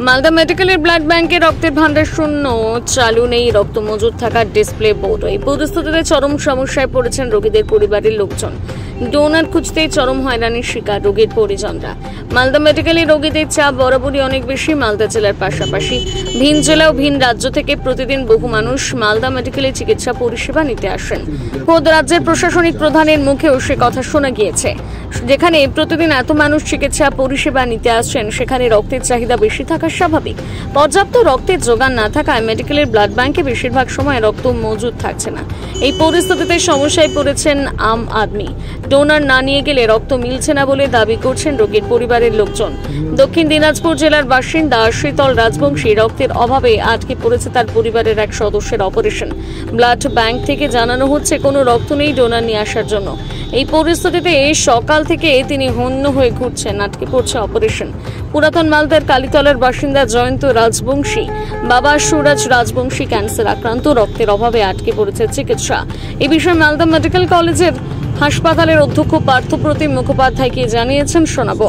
মালদা মেডিকেলের ব্লাড ব্যাংকে রক্তের ভান্ডার শূন্য, চালু নেই রক্ত মজুদ থাকার ডিসপ্লে বোর্ড। এই পরিস্থিতিতে চরম সমস্যায় পড়েছেন রোগীদের পরিবারের লোকজন। ডোনার খুঁজতেই চরম হয়রানির শিকার রোগীর পরিজনরা। মালদা মেডিকেলে রোগীদের চাপ বরাবরই অনেক বেশি। মালদা জেলার পাশাপাশি ভিন জেলা ও ভিন রাজ্য থেকে প্রতিদিন বহু মানুষ মালদা মেডিকেলে চিকিৎসা পরিষেবা নিতে আসেন। খোদ রাজ্যের প্রশাসনিক প্রধানের মুখেও সে কথা শোনা গিয়েছে। যেখানে প্রতিদিন এত মানুষ চিকিৎসা পরিষেবা নিতে আসছেন, সেখানে রক্তের চাহিদা বেশি থাকা স্বাভাবিক। পর্যাপ্ত রক্তের যোগান না থাকায় মেডিকেলের ব্লাড ব্যাংকে বেশিরভাগ সময় রক্ত মজুদ থাকছে না। এই পরিস্থিতিতে সমস্যায় পড়েছেন আম আদমি। ডোনার না নিয়ে গেলে রক্ত মিলছে না বলে দাবি করছেন রোগীর পরিবারের লোকজন। দক্ষিণ দিনাজপুর জেলার বাসিন্দা শীতল রাজবংশী রক্তের অভাবে আটকে পড়েছে তার পরিবারের এক সদস্যের অপারেশন। ব্লাড ব্যাংক থেকে জানানো হচ্ছে কোনো রক্ত নেই ডোনার নিয়ে আসার জন্য। এই পরিস্থিতিতে সকাল থেকে তিনি হন্য হয়ে ঘুরছেন, আটকে পড়ছে অপারেশন। পুরাতন মালদার কালীতলার বাসিন্দা জয়ন্ত রাজবংশী বাবা সুরাজ রাজবংশী ক্যান্সার আক্রান্ত, রক্তের অভাবে আটকে পড়েছে চিকিৎসা। এই বিষয়ে মালদা মেডিকেল কলেজের হাসপাতালের অধ্যক্ষ পার্থপ্রতিম মুখোপাধ্যায়কে জানিয়েছেন, শোনাবো।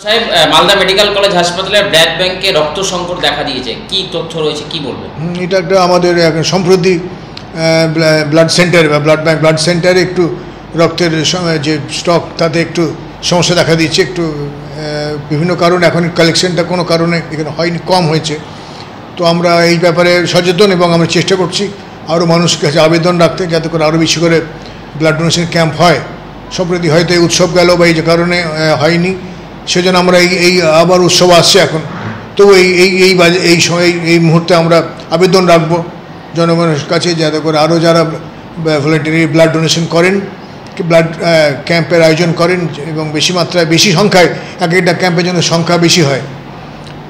সাহেব, মালদা মেডিকেল কলেজ হাসপাতালের ব্লাড ব্যাংকে রক্ত সংকট দেখা দিয়েছে, কি তথ্য রয়েছে, কি বলবেন? এটা একটা আমাদের সম্প্রতি ব্লাড সেন্টার বা ব্লাড সেন্টারে একটু রক্তের যে স্টক তাতে একটু সমস্যা দেখা দিচ্ছে। একটু বিভিন্ন কারণে এখন কালেকশনটা কোনো কারণে এখানে হয়নি, কম হয়েছে। তো আমরা এই ব্যাপারে সচেতন এবং আমরা চেষ্টা করছি আরও মানুষের কাছে আবেদন রাখতে, যাতে করে আরও বেশি করে ব্লাড ডোনেশন ক্যাম্প হয়। সম্প্রতি হয়তো এই উৎসব গেল বা এই যে কারণে হয়নি, সেজন্য আমরা এই আবার উৎসব আসছে এখন। তো এই সময় এই মুহূর্তে আমরা আবেদন রাখবো জনগণের কাছে, যাতে করে আরও যারা ভলেন্টারি ব্লাড ডোনেশন করেন, ব্লাড ক্যাম্পের আয়োজন করেন এবং বেশি মাত্রায় বেশি সংখ্যায় এক একটা ক্যাম্পের জন্য সংখ্যা বেশি হয়,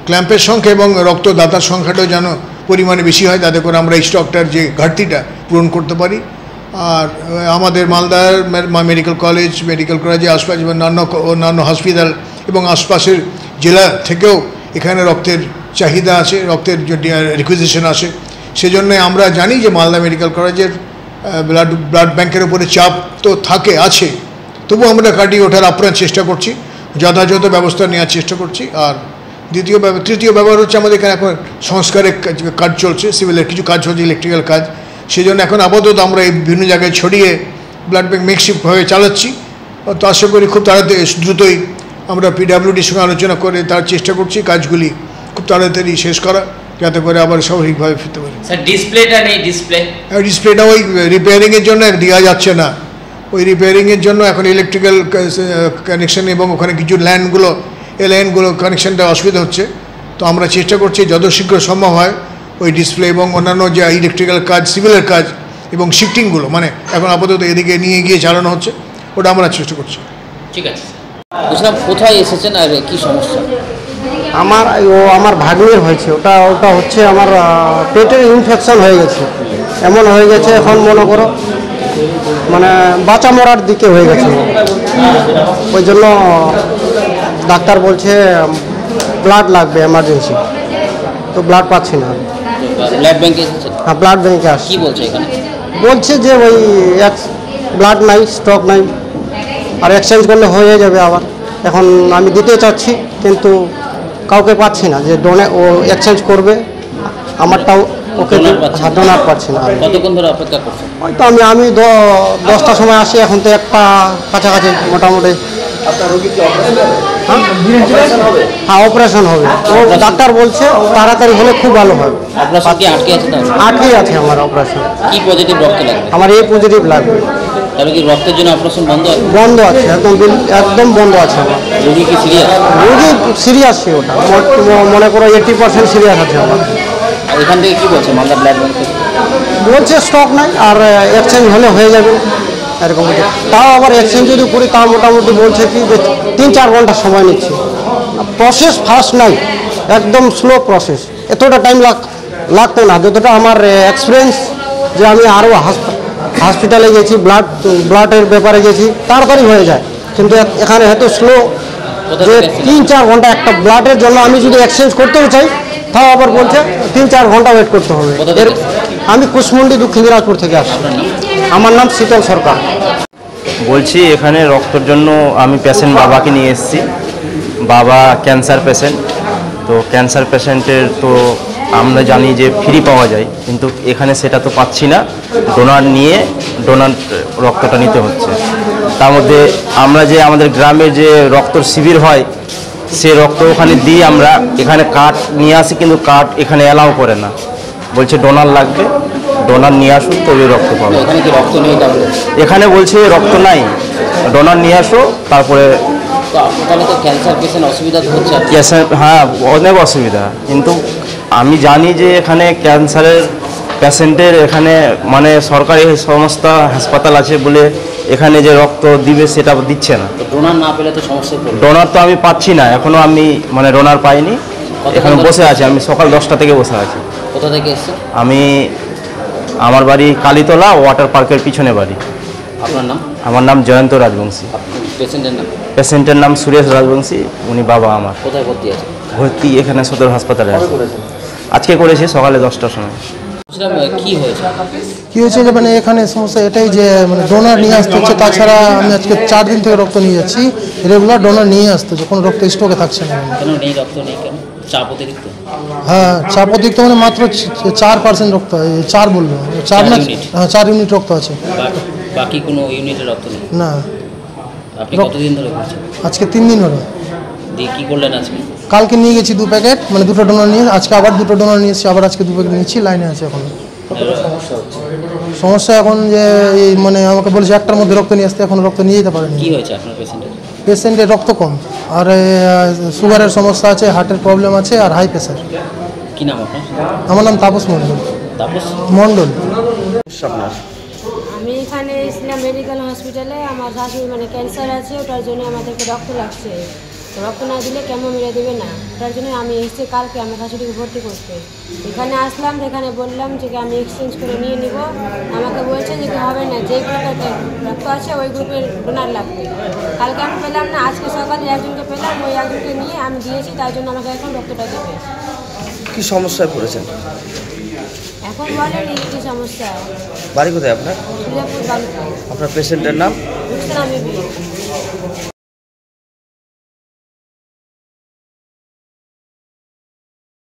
ক্যাম্পের সংখ্যা এবং রক্তদাতার সংখ্যাটাও যেন পরিমাণে বেশি হয়, তাতে করে আমরা এই স্টকটার যে ঘাটতিটা পূরণ করতে পারি। আর আমাদের মালদার মেডিকেল কলেজে আশপাশ এবং অন্যান্য হসপিটাল এবং আশপাশের জেলা থেকেও এখানে রক্তের চাহিদা আছে, রক্তের রিকুইজিশন আছে। সেজন্য আমরা জানি যে মালদা মেডিকেল কলেজের ব্লাড ব্যাংকের উপরে চাপ তো আছে, তবু আমরা কাটিয়ে ওঠার আপ্রাণ চেষ্টা করছি, যথাযথ ব্যবস্থা নেওয়ার চেষ্টা করছি। আর তৃতীয় ব্যাপার হচ্ছে আমাদের এখানে এখন সংস্কারের কাজ চলছে, সিভিলের কিছু কাজ হচ্ছে, ইলেকট্রিক্যাল কাজ। সেই জন্য এখন আপাতত আমরা এই বিভিন্ন জায়গায় ছড়িয়ে ব্লাড ব্যাংক মেকশিফটভাবে চালাচ্ছি। তো আশা করি খুব তাড়াতাড়ি দ্রুতই আমরা পিডাব্লিউডির সঙ্গে আলোচনা করে তার চেষ্টা করছি কাজগুলি খুব তাড়াতাড়ি শেষ করা, যাতে করে আবার স্বাভাবিকভাবে ফিরতে পারি। ডিসপ্লেটা নেই, ডিসপ্লেটা ওই রিপেয়ারিংয়ের জন্য দেওয়া যাচ্ছে না। ওই রিপেয়ারিংয়ের জন্য এখন ইলেকট্রিক্যাল কানেকশন এবং ওখানে কিছু লাইনগুলো কানেকশনটা অসুবিধা হচ্ছে। তো আমরা চেষ্টা করছি যত শীঘ্র সম্ভব হয় ওই ডিসপ্লে এবং অন্যান্য যে ইলেকট্রিক্যাল কাজ, সিভিলের কাজ এবং শিফটিংগুলো মানে এখন আপাতত এদিকে নিয়ে গিয়ে চালানো হচ্ছে, ওটা আমরা চেষ্টা করছি। ঠিক আছে, বুঝলাম। কোথায় এসেছেন আর কি সমস্যা? আমার ভাগ্নের হয়েছে, ওটা হচ্ছে আমার পেটের ইনফেকশন হয়ে গেছে, এমন হয়ে গেছে এখন মনে করো মানে বাঁচা মরার দিকে হয়ে গেছে। ওই জন্য ডাক্তার বলছে ব্লাড লাগবে এমার্জেন্সি, তো ব্লাড পাচ্ছি না। ব্লাড ব্যাংকে এসেছেন? হ্যাঁ, ব্লাড ব্যাংকে আসছি। কি বলছে এখানে? বলছে যে ওই ব্লাড নাই, স্টক নাই, আর এক্সচেঞ্জ করলে হয়ে যাবে আবার। এখন আমি দিতে চাচ্ছি কিন্তু কাউকে পাচ্ছি না যে ও এক্সচেঞ্জ করবে আমারটাও, ওকে ডোনার পাচ্ছি না। কতক্ষণ ধরে অপেক্ষা করছেন? হয়তো আমি 10টার সময় আসি, এখন তো একটা কাছাকাছি মোটামুটি। হ্যাঁ, অপারেশন হবে। ও ডাক্তার বলছে তাড়াতাড়ি হলে খুব ভালো হয়। অপারেশন কি আটকে আছে? আটকে আছে আমার অপারেশন। কি পজিটিভ রক্ত লাগবে? আমার এ পজিটিভ লাগবে। তাহলে কি রক্তের জন্য অপারেশন বন্ধ আছে? বন্ধ আছে, একদম বন্ধ আছে আমার। রোগী কি সিরিয়াস? রোগী সিরিয়াস, ওটা মনে করো 80% সিরিয়াস আছে আমার। এখান থেকে কি বলছে মালদা ব্লাড ব্যাংক থেকে? বলছে স্টক নাই আর এক্সচেঞ্জ হলে হয়ে যাবে এরকম। তাও আবার এক্সচেঞ্জ যদি করি তাও মোটামুটি বলছে কি যে 3-4 ঘন্টা সময় নিচ্ছে। প্রসেস ফাস্ট নাই, একদম স্লো প্রসেস। এতটা টাইম লাগতো না, যতটা আমার এক্সপিরিয়েন্স যে আমি আরও হসপিটালে গেছি, ব্লাডের ব্যাপারে গেছি, তাড়াতাড়ি হয়ে যায়। কিন্তু এখানে এত স্লো যে 3-4 ঘন্টা একটা ব্লাডের জন্য আমি যদি এক্সচেঞ্জ করতেও চাই তাও আবার বলছে 3-4 ঘন্টা ওয়েট করতে হবে। আমি কুশমুন্ডি দক্ষিণ দিনাজপুর থেকে আসছি। আমার নাম শীতল সরকার। বলছি এখানে রক্তর জন্য আমি পেশেন্ট বাবাকে নিয়ে এসেছি। বাবা ক্যান্সার পেশেন্ট, তো ক্যান্সার পেশেন্টের তো আমরা জানি যে ফ্রি পাওয়া যায়, কিন্তু এখানে সেটা তো পাচ্ছি না। ডোনার রক্তটা নিতে হচ্ছে। তার মধ্যে আমরা যে আমাদের গ্রামে যে রক্তর শিবির হয়, সে রক্ত ওখানে দিই আমরা, এখানে কার্ড নিয়ে আসি, কিন্তু কার্ড এখানে অ্যালাউ করে না, বলছে ডোনার লাগবে, ডোনার নিয়ে আসুন তবে রক্ত পাবো। এখানে কি রক্ত নেই? এখানে বলছে রক্ত নাই, ডোনার নিয়ে আসো তারপরে। তাহলে তো ক্যান্সার পেশেন্ট অসুবিধা হচ্ছে। হ্যাঁ, অনেক অসুবিধা, কিন্তু আমি জানি যে এখানে ক্যান্সারের পেশেন্টের এখানে মানে সরকারি সমস্ত হাসপাতাল আছে বলে এখানে যে রক্ত দিবে সেটা দিচ্ছে না। ডোনার না পেলে তো সমস্যা। ডোনার তো আমি পাচ্ছি না, এখনও আমি মানে ডোনার পাইনি, এখানে বসে আছি। আমি সকাল 10টা থেকে বসে আছি। কোথা থেকে এসেছেন? আমার বাড়ি কালীতলা, ওয়াটার পার্কের পিছনে বাড়ি। আপনার নাম? আমার নাম জয়ন্ত রাজবংশী। পেশেন্টের নাম? পেশেন্টের নাম সুরেশ রাজবংশী, উনি বাবা আমার। কোথায় ভর্তি আছে? ভর্তি এখানে সদর হাসপাতালে আছে। আজকে করেছি সকালে 10টার সময়। কি হয়েছে? কী হয়েছে যে মানে এখানে সমস্যা এটাই যে মানে ডোনার নিয়ে আসতে হচ্ছে। তাছাড়া আমি আজকে 4 দিন থেকে রক্ত নিয়ে যাচ্ছি, রেগুলার ডোনার নিয়ে আসতে হচ্ছে, কোনো রক্ত স্টকে থাকছে না। কেন নেই রক্ত? নেই কেন? চাপ অতিরিক্ত? হ্যাঁ, চাপ অতিরিক্ত মানে মাত্র 4% রক্ত, 4 বললো, 4 না, হ্যাঁ 4 ইউনিট রক্ত আছে। বাকি কোনো ইউনিটের রক্ত নেই? না। আপনি কতদিন ধরে করছেন? আজকে 3 দিন হলো। দিয়ে কী করলেন আজকে? কালকে নিয়ে গেছি 2 প্যাকেট, মানে 2টো ডোনার নিয়ে, আজকে আবার 2টো ডোনার নিয়ে এসেছি, আবার আজকে 2 প্যাকেট নিচ্ছি, লাইনে আছে এখন। সমস্যা এখন যে এই মানে আমাকে বলেছে 1টার মধ্যে রক্ত নিয়ে আসতে, এখন রক্ত নিয়ে যেতে পারেনি। কী হয়েছে আপনার পেশেন্টের রক্ত কম, আর সুগারের সমস্যা আছে, হার্টের প্রবলেম আছে, আর হাই প্রেশার। কী নাম আপনার? আমার নাম তাপস মণ্ডল। তাপস মণ্ডল। আমি এখানে এসেছিলাম মেডিকেল হসপিটালে, আমার শাশুড়ি মানে ক্যান্সার আছে, ওটার জন্য আমাদেরকে রক্ত লাগছে। রক্ত না দিলে কেমন মেরে দেবে না, ওটার জন্য আমি এসেছি কালকে আমার শাশুড়িকে ভর্তি করতে। এখানে আসলাম, এখানে বললাম যে আমি এক্সচেঞ্জ করে নিয়ে নিব। আমাকে বলছে যে হবে না, যে গ্রুপের রক্ত আছে ওই গ্রুপের ডোনার লাগবে। কালকে আমি পেলাম না, আজকে সকালে একজনকে পেলাম, ওই একজনকে নিয়ে আমি দিয়েছি, তার জন্য আমাকে এখন রক্তটা দেবে। কি সমস্যায় পড়েছেন এখন বলেন কি সমস্যা? বাড়ি কোথায় আপনার? সুজাপুর বাড়িতে। আপনার পেশেন্টের নাম? রুকসানা বিবি।